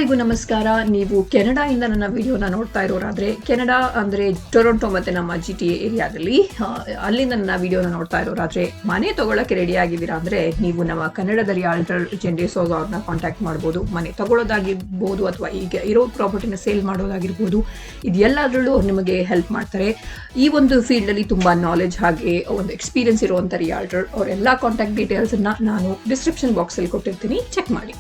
ಎಲ್ಲರಿಗೂ ನಮಸ್ಕಾರ. ನೀವು ಕೆನಡಾಯಿಂದ ನನ್ನ ವಿಡಿಯೋನ ನೋಡ್ತಾ ಇರೋರಾದರೆ, ಕೆನಡಾ ಅಂದರೆ ಟೊರೊಂಟೊ ಮತ್ತು ನಮ್ಮ GTA ಏರಿಯಾದಲ್ಲಿ ಅಲ್ಲಿಂದ ನನ್ನ ವಿಡಿಯೋನ ನೋಡ್ತಾ ಇರೋರಾದರೆ, ಮನೆ ತೊಗೊಳ್ಳೋಕ್ಕೆ ರೆಡಿ ಆಗಿದ್ದೀರಾ ಅಂದರೆ ನೀವು ನಮ್ಮ ಕನ್ನಡದ ರಿಯಾಲ್ಟರ್ ಡಿಸೋಜ ಅವ್ರನ್ನ ಕಾಂಟ್ಯಾಕ್ಟ್ ಮಾಡ್ಬೋದು. ಮನೆ ತೊಗೊಳ್ಳೋದಾಗಿರ್ಬೋದು ಅಥವಾ ಈಗ ಇರೋ ಪ್ರಾಪರ್ಟಿನ ಸೇಲ್ ಮಾಡೋದಾಗಿರ್ಬೋದು, ಇದೆಲ್ಲದರಲ್ಲೂ ಅವ್ರು ನಿಮಗೆ ಹೆಲ್ಪ್ ಮಾಡ್ತಾರೆ. ಈ ಒಂದು ಫೀಲ್ಡಲ್ಲಿ ತುಂಬ ನಾಲೆಜ್ ಹಾಗೆ ಒಂದು ಎಕ್ಸ್ಪೀರಿಯನ್ಸ್ ಇರುವಂಥ ರಿಯಾಲ್ಟರ್. ಅವರೆಲ್ಲ ಕಾಂಟ್ಯಾಕ್ಟ್ ಡೀಟೇಲ್ಸನ್ನು ನಾನು ಡಿಸ್ಕ್ರಿಪ್ಷನ್ ಬಾಕ್ಸಲ್ಲಿ ಕೊಟ್ಟಿರ್ತೀನಿ, ಚೆಕ್ ಮಾಡಿ.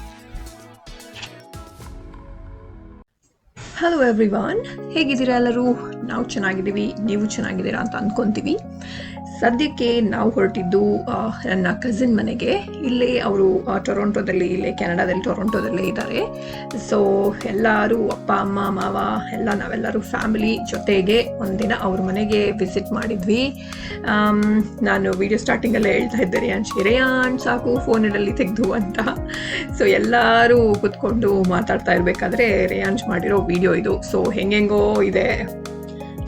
ಹಲೋ ಎವ್ರಿವಾನ್, ಹೇಗಿದ್ದೀರಾ ಎಲ್ಲರೂ? ನಾವು ಚೆನ್ನಾಗಿದ್ದೀವಿ, ನೀವು ಚೆನ್ನಾಗಿದ್ದೀರಾ ಅಂತ ಅಂದ್ಕೊತೀವಿ. ಸದ್ಯಕ್ಕೆ ನಾವು ಹೊರಟಿದ್ದು ನನ್ನ ಕಸಿನ್ ಮನೆಗೆ. ಇಲ್ಲೇ ಅವರು ಟೊರೊಂಟೊದಲ್ಲಿ, ಇಲ್ಲೇ ಕೆನಡಾದಲ್ಲಿ ಟೊರೊಂಟೊದಲ್ಲೇ ಇದ್ದಾರೆ. ಸೊ ಎಲ್ಲರೂ ಅಪ್ಪ ಅಮ್ಮ ಮಾವ ಎಲ್ಲ ನಾವೆಲ್ಲರೂ ಫ್ಯಾಮಿಲಿ ಜೊತೆಗೆ ಒಂದಿನ ಅವ್ರ ಮನೆಗೆ ವಿಸಿಟ್ ಮಾಡಿದ್ವಿ. ನಾನು ವಿಡಿಯೋ ಸ್ಟಾರ್ಟಿಂಗಲ್ಲೇ ಹೇಳ್ತಾ ಇದ್ದೆ ರೇಯಾನ್ ಸಾಕು ಫೋನಲ್ಲಿ ತೆಗೆದು ಅಂತ. ಸೊ ಎಲ್ಲರೂ ಕೂತ್ಕೊಂಡು ಮಾತಾಡ್ತಾ ಇರಬೇಕಾದ್ರೆ ರೇಯಾನ್ಸ್ ಮಾಡಿರೋ ವಿಡಿಯೋ ಇದು. ಸೊ ಹೆಂಗೆಂಗೋ ಇದೆ.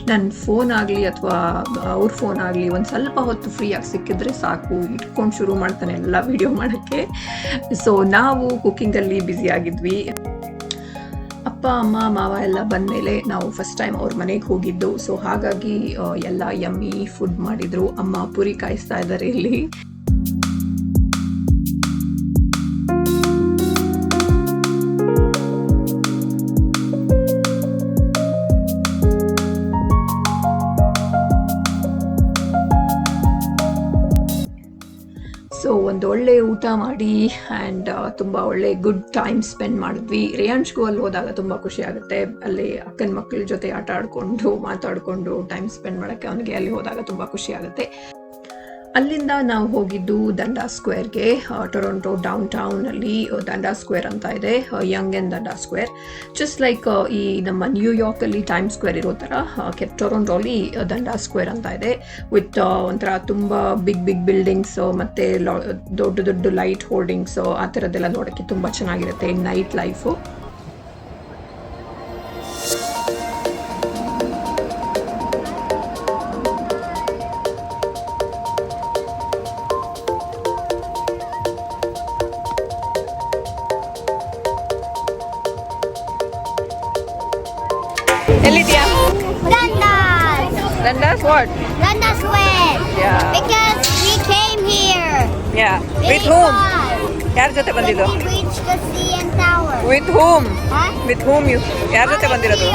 ನನ್ನ ಫೋನ್ ಆಗಲಿ ಅಥವಾ ಅವ್ರ ಫೋನ್ ಆಗಲಿ ಒಂದು ಸ್ವಲ್ಪ ಹೊತ್ತು ಫ್ರೀಯಾಗಿ ಸಿಕ್ಕಿದ್ರೆ ಸಾಕು, ಇಟ್ಕೊಂಡು ಶುರು ಮಾಡ್ತಾನೆ ಎಲ್ಲ ವಿಡಿಯೋ ಮಾಡೋಕ್ಕೆ. ಸೊ ನಾವು ಕುಕ್ಕಿಂಗಲ್ಲಿ ಬ್ಯುಸಿ ಆಗಿದ್ವಿ. ಅಪ್ಪ ಅಮ್ಮ ಮಾವ ಎಲ್ಲ ಬಂದಮೇಲೆ ನಾವು ಫಸ್ಟ್ ಟೈಮ್ ಅವ್ರ ಮನೆಗೆ ಹೋಗಿದ್ದು. ಸೊ ಹಾಗಾಗಿ ಎಲ್ಲ ಯಮ್ಮಿ ಫುಡ್ ಮಾಡಿದರು. ಅಮ್ಮ ಪುರಿ ಕಾಯಿಸ್ತಾ ಇದ್ದಾರೆ ಇಲ್ಲಿ. ಸೊ ಒಂದು ಒಳ್ಳೆ ಊಟ ಮಾಡಿ ಆ್ಯಂಡ್ ತುಂಬ ಒಳ್ಳೆ ಗುಡ್ ಟೈಮ್ ಸ್ಪೆಂಡ್ ಮಾಡಿದ್ವಿ. ರೇಯಾನ್ಸ್ಗೂ ಅಲ್ಲಿ ಹೋದಾಗ ತುಂಬ ಖುಷಿ ಆಗುತ್ತೆ. ಅಲ್ಲಿ ಅಕ್ಕನ ಮಕ್ಕಳ ಜೊತೆ ಆಟ ಆಡಿಕೊಂಡು ಮಾತಾಡಿಕೊಂಡು ಟೈಮ್ ಸ್ಪೆಂಡ್ ಮಾಡೋಕ್ಕೆ ಅವನಿಗೆ ಅಲ್ಲಿ ಹೋದಾಗ ತುಂಬ ಖುಷಿ ಆಗುತ್ತೆ. ಅಲ್ಲಿಂದ ನಾವು ಹೋಗಿದ್ದು ದಂಡಾ ಸ್ಕ್ವೇರ್ಗೆ. ಟೊರೊಂಟೊ ಡೌನ್ ಟೌನಲ್ಲಿ ದಂಡಾ ಸ್ಕ್ವೇರ್ ಅಂತ ಇದೆ, ಯಂಗ್ ಆ್ಯಂಡ್ ದಂಡಾ ಸ್ಕ್ವೇರ್. ಜಸ್ಟ್ ಲೈಕ್ ಈ ನಮ್ಮ ನ್ಯೂಯಾರ್ಕಲ್ಲಿ ಟೈಮ್ ಸ್ಕ್ವೇರ್ ಇರೋ ಥರ ಟೊರೊಂಟೊಲಿ ದಂಡಾ ಸ್ಕ್ವೇರ್ ಅಂತ ಇದೆ. ವಿತ್ ಒಂಥರ ತುಂಬ ಬಿಗ್ ಬಿಲ್ಡಿಂಗ್ಸ್ ಮತ್ತು ದೊಡ್ಡ ದೊಡ್ಡ ಲೈಟ್ ಹೋಲ್ಡಿಂಗ್ಸ್ ಆ ಥರದ್ದೆಲ್ಲ ನೋಡೋಕ್ಕೆ ತುಂಬ ಚೆನ್ನಾಗಿರುತ್ತೆ. ನೈಟ್ ಲೈಫು ಎಲ್ಲಿದ್ಯಾ? Dundas what? Dundas Square. Yeah. Because we came here. Yeah. With whom? ಯಾರ ಜೊತೆ ಬಂದಿದ್ದು? We reached the CN Tower. With whom? Huh? With whom you? ಯಾರ ಜೊತೆ ಬಂದಿರೋದು?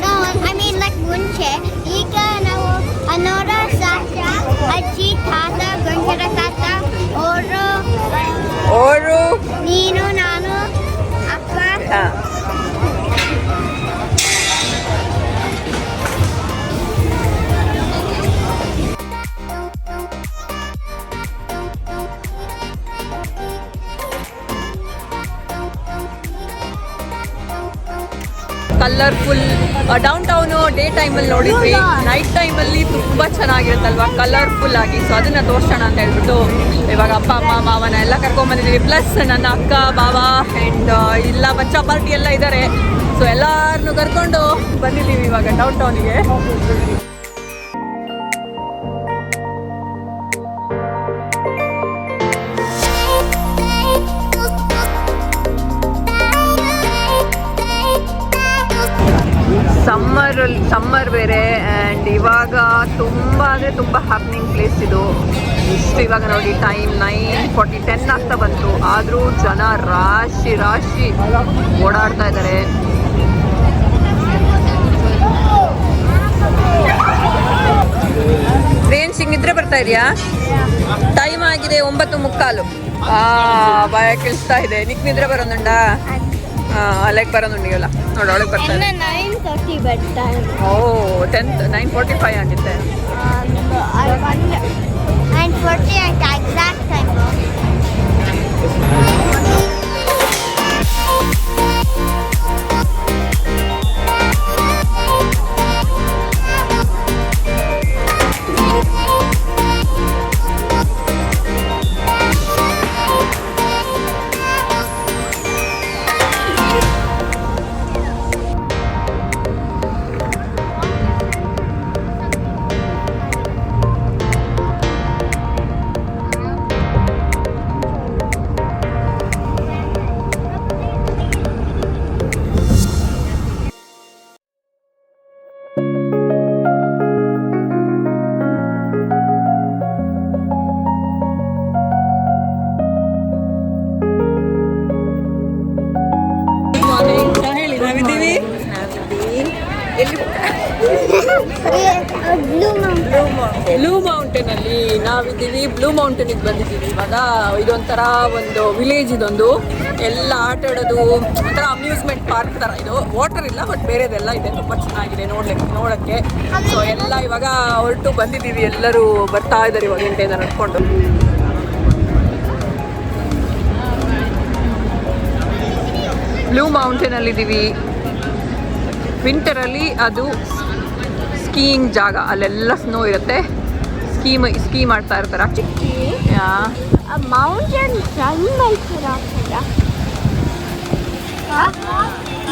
No, I mean like ಮುಂಚೆ. ಈಗ ನಾವು ಅನ್ನೋರ ಸಾಕ ಅಜ್ಜಿ ತಾತ ಗಂಜರ ತಾತ ಅವರು ನೀನು ನಾನು ಅಪ್ಪ. ಕಲರ್ಫುಲ್ ಡೌನ್ ಟೌನು ಡೇ ಟೈಮಲ್ಲಿ ನೋಡಿದ್ವಿ. ನೈಟ್ ಟೈಮಲ್ಲಿ ತುಂಬ ಚೆನ್ನಾಗಿರುತ್ತಲ್ವ, ಕಲರ್ಫುಲ್ ಆಗಿ. ಸೊ ಅದನ್ನು ತೋರಿಸೋಣ ಅಂತ ಹೇಳ್ಬಿಟ್ಟು ಇವಾಗ ಅಪ್ಪ ಅಮ್ಮ ಮಾವನ ಎಲ್ಲ ಕರ್ಕೊಂಡ್ಬಂದಿದ್ದೀವಿ. ಪ್ಲಸ್ ನನ್ನ ಅಕ್ಕ ಬಾವ ಆ್ಯಂಡ್ ಇಲ್ಲ ಬಚ್ಚಾ ಪಾರ್ಟಿ ಎಲ್ಲ ಇದ್ದಾರೆ. ಸೊ ಎಲ್ಲರನ್ನೂ ಕರ್ಕೊಂಡು ಬಂದಿದ್ದೀವಿ ಇವಾಗ ಡೌನ್ ಟೌನಿಗೆ. ಸಮ್ಮರ್ ಬೇರೆ ಆ್ಯಂಡ್ ಇವಾಗ ತುಂಬ ಅಂದರೆ ತುಂಬ ಹ್ಯಾಪ್ನಿಂಗ್ ಪ್ಲೇಸ್ ಇದು. ಇಷ್ಟು ಇವಾಗ ನೋಡಿ ಟೈಮ್ 9:40 ಆಗ್ತಾ ಬಂತು, ಆದರೂ ಜನ ರಾಶಿ ಓಡಾಡ್ತಾ ಇದ್ದಾರೆ. ಟ್ರೈನ್ ಸಿಂಗಿದ್ರೆ ಬರ್ತಾ ಇದೆಯಾ? ಟೈಮ್ ಆಗಿದೆ 9:45. ಭಯ ಕೇಳಿಸ್ತಾ ಇದೆ. ನಿಕ್ ನಿದ್ರೆ ಬರೋದುಂಡ? ಅಲೆಗೆ ಬರೋದುಂಡಿಯಲ್ಲ ನೋಡಿ, ಒಳಗೆ ಬರ್ತಾರೆ. 9:30 bed time. ಓ 9:45 ಆಗಿತ್ತೆ. 9:40 exact time. ಬ್ಲೂ ಮೌಂಟೇನ್ ಅಲ್ಲಿ ನಾವಿದ್ದೀವಿ. ಬ್ಲೂ ಮೌಂಟೇನ್ ಬಂದಿದ್ದೀವಿ ಇವಾಗ. ಇದೊಂಥರ ಒಂದು ವಿಲೇಜ್, ಇದೊಂದು ಎಲ್ಲ ಆಟ ಆಡೋದು ಒಂಥರ ಅಮ್ಯೂಸ್ಮೆಂಟ್ ಪಾರ್ಕ್ ತರ. ಇದು ವಾಟರ್ ಇಲ್ಲ ಬಟ್ ಬೇರೆದೆಲ್ಲ ಇದೆ, ತುಂಬಾ ಚೆನ್ನಾಗಿದೆ ನೋಡಕ್ಕೆ. ಸೊ ಎಲ್ಲ ಇವಾಗ ಹೊರಟು ಬಂದಿದ್ದೀವಿ, ಎಲ್ಲರೂ ಬರ್ತಾ ಇದ್ದಾರೆ ಇವಾಗ ಗಂಟೆಯಿಂದ ನಡ್ಕೊಂಡು. ಬ್ಲೂ ಮೌಂಟೇನ್ ಅಲ್ಲಿ ಇದ್ದೀವಿ. ವಿಂಟರಲ್ಲಿ ಅದು ಸ್ಕೀಯಿಂಗ್ ಜಾಗ, ಅಲ್ಲೆಲ್ಲ ಸ್ನೋ ಇರುತ್ತೆ, ಸ್ಕೀ ಮಾಡ್ತಾ ಇರ್ತಾರೆ. Mountain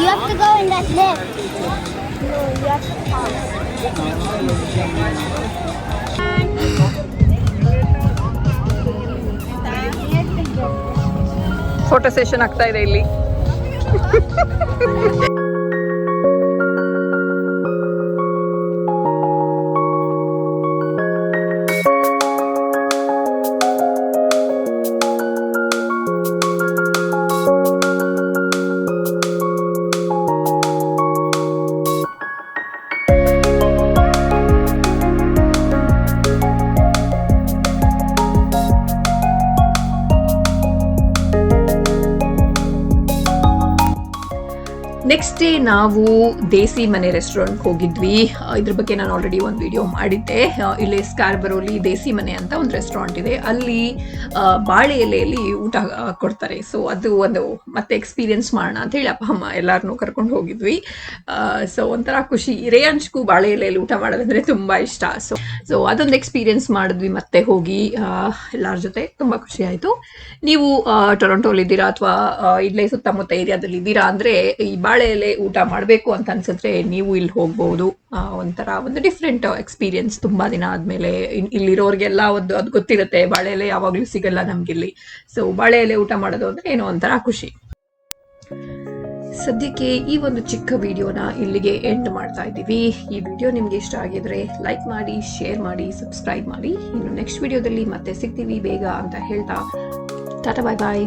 You have to go in that lift. No, you have to come. Photo session ಆಗ್ತಾ ಇದೆ ಇಲ್ಲಿ. ನೆಕ್ಸ್ಟ್ ಡೇ ನಾವು ದೇಸಿ ಮನೆ ರೆಸ್ಟೋರೆಂಟ್ಗೆ ಹೋಗಿದ್ವಿ. ಇದ್ರ ಬಗ್ಗೆ ನಾನು ಆಲ್ರೆಡಿ ಒಂದು ವಿಡಿಯೋ ಮಾಡಿದ್ದೆ. ಇಲ್ಲಿ ಸ್ಕಾರ್ಬರೋಲಿ ದೇಸಿ ಮನೆ ಅಂತ ಒಂದು ರೆಸ್ಟೋರೆಂಟ್ ಇದೆ. ಅಲ್ಲಿ ಬಾಳೆ ಎಲೆಯಲ್ಲಿ ಊಟ ಕೊಡ್ತಾರೆ. ಸೊ ಅದು ಒಂದು ಮತ್ತೆ ಎಕ್ಸ್ಪೀರಿಯನ್ಸ್ ಮಾಡೋಣ ಅಂತ ಹೇಳಿ ಅಪ್ಪ ಅಮ್ಮ ಎಲ್ಲರನ್ನೂ ಕರ್ಕೊಂಡು ಹೋಗಿದ್ವಿ. ಸೊ ಒಂಥರ ಖುಷಿ. ರೇಯಂಚ್ಗೂ ಬಾಳೆ ಎಲೆಯಲ್ಲಿ ಊಟ ಮಾಡೋದಂದ್ರೆ ತುಂಬ ಇಷ್ಟ. ಸೊ ಅದೊಂದು ಎಕ್ಸ್ಪೀರಿಯನ್ಸ್ ಮಾಡಿದ್ವಿ ಮತ್ತೆ ಹೋಗಿ ಎಲ್ಲರ ಜೊತೆ. ತುಂಬ ಖುಷಿ ಆಯಿತು. ನೀವು ಟೊರೊಂಟೋಲಿದ್ದೀರಾ ಅಥವಾ ಇಲ್ಲೇ ಸುತ್ತಮುತ್ತ ಏರಿಯಾದಲ್ಲಿ ಇದ್ದೀರಾ ಅಂದರೆ ಈ ಬಾಳೆ ಎಲೆ ಊಟ ಮಾಡಬೇಕು ಅಂತ ಅನ್ಸಿದ್ರೆ ನೀವು ಇಲ್ಲಿ ಹೋಗ್ಬಹುದು. ಒಂಥರ ಒಂದು ಡಿಫ್ರೆಂಟ್ ಎಕ್ಸ್ಪೀರಿಯನ್ಸ್. ತುಂಬಾ ದಿನ ಆದ್ಮೇಲೆ ಇಲ್ಲಿರೋರ್ಗೆಲ್ಲ ಅದು ಗೊತ್ತಿರುತ್ತೆ, ಬಾಳೆ ಎಲೆ ಯಾವಾಗ್ಲೂ ಸಿಗಲ್ಲ ನಮ್ಗಿಲ್ಲಿ. ಸೊ ಬಾಳೆ ಎಲೆ ಊಟ ಮಾಡೋದು ಅಂದ್ರೆ ಏನೋ ಒಂಥರ ಖುಷಿ. ಸದ್ಯಕ್ಕೆ ಈ ಒಂದು ಚಿಕ್ಕ ವಿಡಿಯೋನ ಇಲ್ಲಿಗೆ ಎಂಡ್ ಮಾಡ್ತಾ ಇದ್ದೀವಿ. ಈ ವಿಡಿಯೋ ನಿಮ್ಗೆ ಇಷ್ಟ ಆಗಿದ್ರೆ ಲೈಕ್ ಮಾಡಿ, ಶೇರ್ ಮಾಡಿ, ಸಬ್ಸ್ಕ್ರೈಬ್ ಮಾಡಿ. ಇನ್ನು ನೆಕ್ಸ್ಟ್ ವಿಡಿಯೋದಲ್ಲಿ ಮತ್ತೆ ಸಿಗ್ತೀವಿ ಬೇಗ ಅಂತ ಹೇಳ್ತಾ ಟಾಟಾ, ಬಾಯ್ ಬಾಯ್.